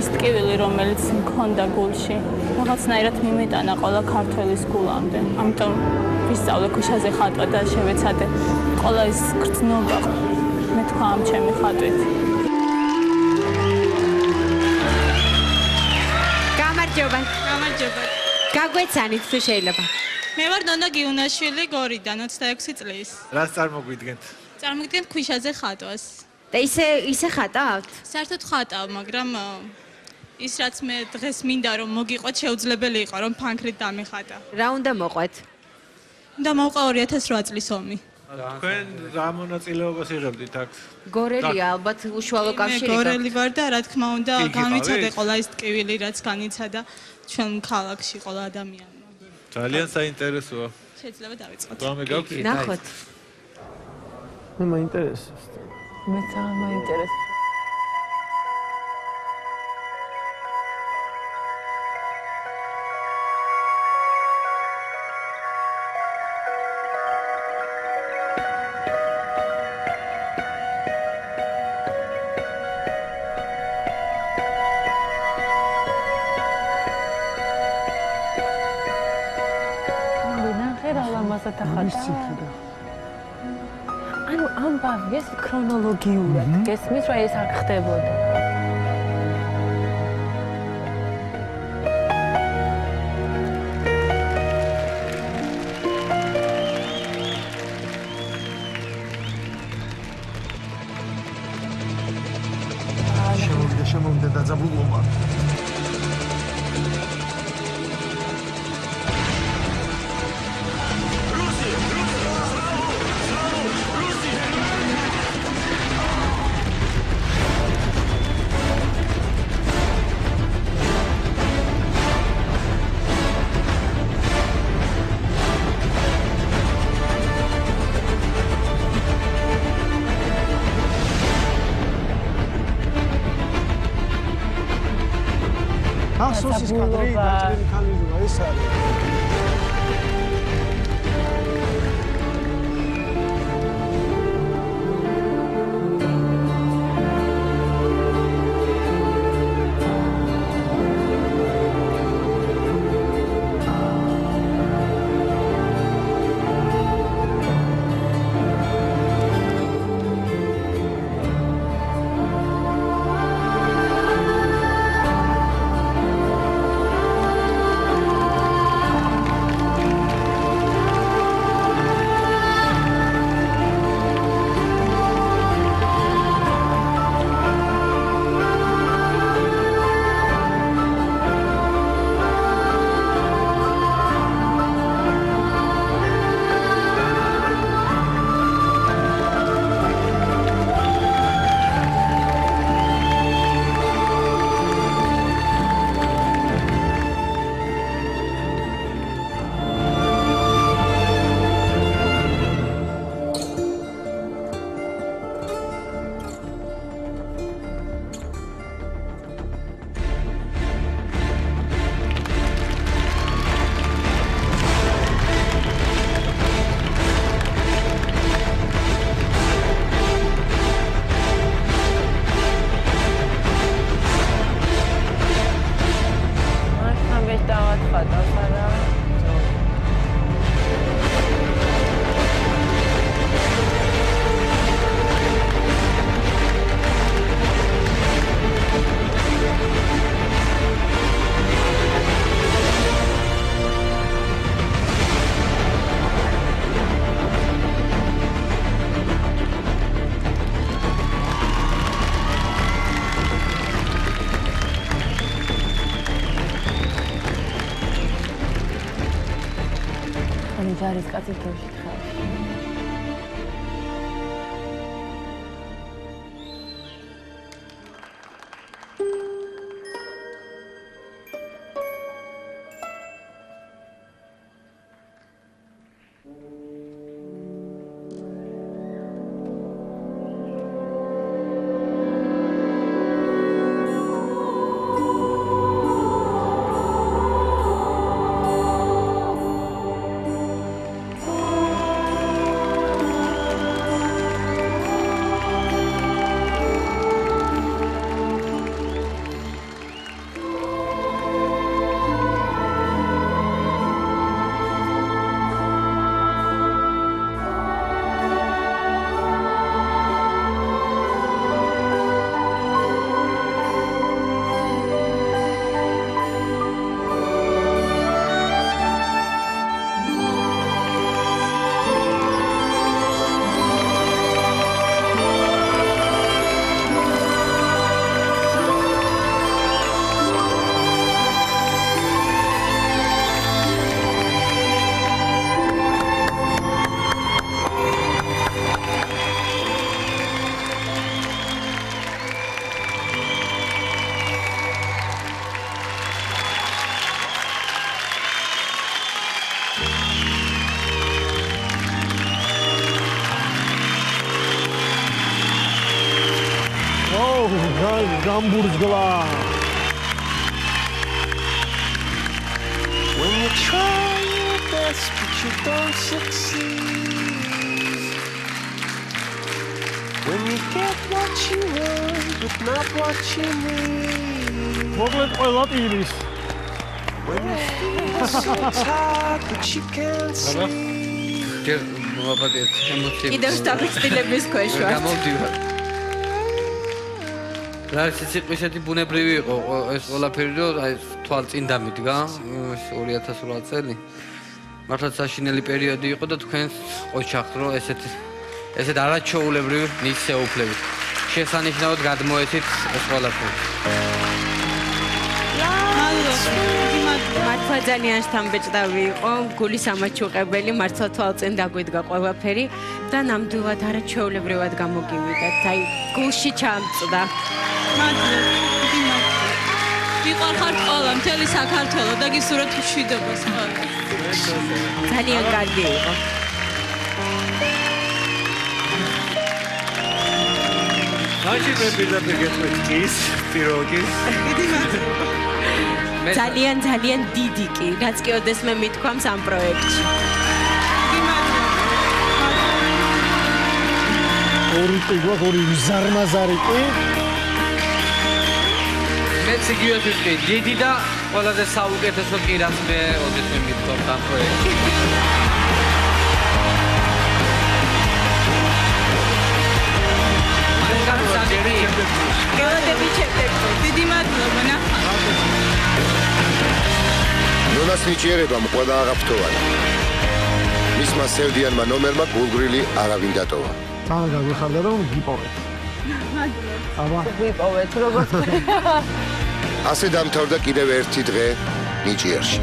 ის ტკივილი, რომელიც მქონდა გულში, რაღაცნაირად მიმეტანა ყველა ქართველის გულამდე. ამიტომ ვისწავლე ქუჩაზე ხატვა და შევეცადე ყველა ის გრძნობა მეთქვა ამ ჩემი ხატვით. გამარჯობა. გაგვეცანით თუ შეიძლება. მე ვარ ნონა გიუნაშვილი გორიდან 26 წლის. რას წარმოგვიდგენთ? წარმოგიდგენთ ქვიშაზე ხატვას. და ისე ხატავთ? საერთოდ ხატავ, მაგრამ ის რაც მე დღეს მინდა რომ მოგიყვეთ, შეუძლებელი იყო რომ ფანქრით დამეხატა. რა უნდა მოყვეთ? და მოვყვა 2008 წლის ომი. თქვენ რა მონაწილეობას იღებდით აქ? გორელია ალბათ უშუალო კავშირი. მე გორელი ვარ და რა თქმა უნდა კი, განვიცადე გიყავით? ყველა ის ტკივილი რაც განიცადა ჩვენ ქალაქში ყველა ადამიანმა. ძალიან საინტერესოა. შეიძლება დავიწყოთ. რამე გაქვთ? ნახოთ. მე მაინტერესებს. მე ძალიან მაინტერესებს. ანუ ამბავი ეს ქრონოლოგიურად გესმის რა ეს არ ხდებოდა. შემოვიდა დაძაბულობა. ასოსის კადრი დაჭრილი ქალიშვილა ეს არის. ჯარის კაცი გევში ხარ. გამბურძგლა. When you try your best but you don't succeed. When you get what you want but not what you need. მოკლედ ყველა ტირის. When you feel so tired but you can't sleep. ჯერ მოვაპატიეთ ემოციები. კიდევ სტაბილიზების ქვეშ ვარ. გამოვდივარ. რა სიცოცხლე ისეთი ბუნებრივი იყო ეს ყველაფერი რომ აი თვალ წინ დამიდგა 2008 წელი. მართლაც საშინელი პერიოდი იყო და თქვენს ოჩახთ რომ ესეთ არაჩვეულებრივი ნისეუფლებით. შესანიშნავად გადმოეცით ეს ყველაფერი. მართლა ძალიან შთამბეჭდავი იყო, გულის ამაჩუყებელი, მართლა თვალწინ დაგვიდგა ყველაფერი და ნამდვილად არაჩვეულებრივად გამოგივიდათ. აი, გულში ჩამწვდა. მიყარხარ ყველა მთელი საქართველო და გისურვებთ მშვიდობას ყველა. ძალიან კარგი იყო. მაშინ მე პირდაპირ გეტყვით ის პიროგი. ძალიან დიდი კი, რაც კი ოდესმე მithქვამს ამ პროექტში. ორი ტიგვა, ორი ზარმაზარი კი. მეც იგივე ვიტყვი, დიდი და ყველაზე საუკეთესო კი რაც მე ოდესმე მithქვამთ ამ პროექტში. დიდი მადლობა ნახავთ. ნონას ნიჭიერებამ ყველა აღაფრთოვანა. მისმა სევდიანმა ნომერმა გულგრილი არავინ დატოვა. თან გაგვიხარდა რომ გიპოვეთ. აბა, ვიპოვეთ როგორც ასე დამთავრდა კიდევ ერთი დღე ნიჭიერში.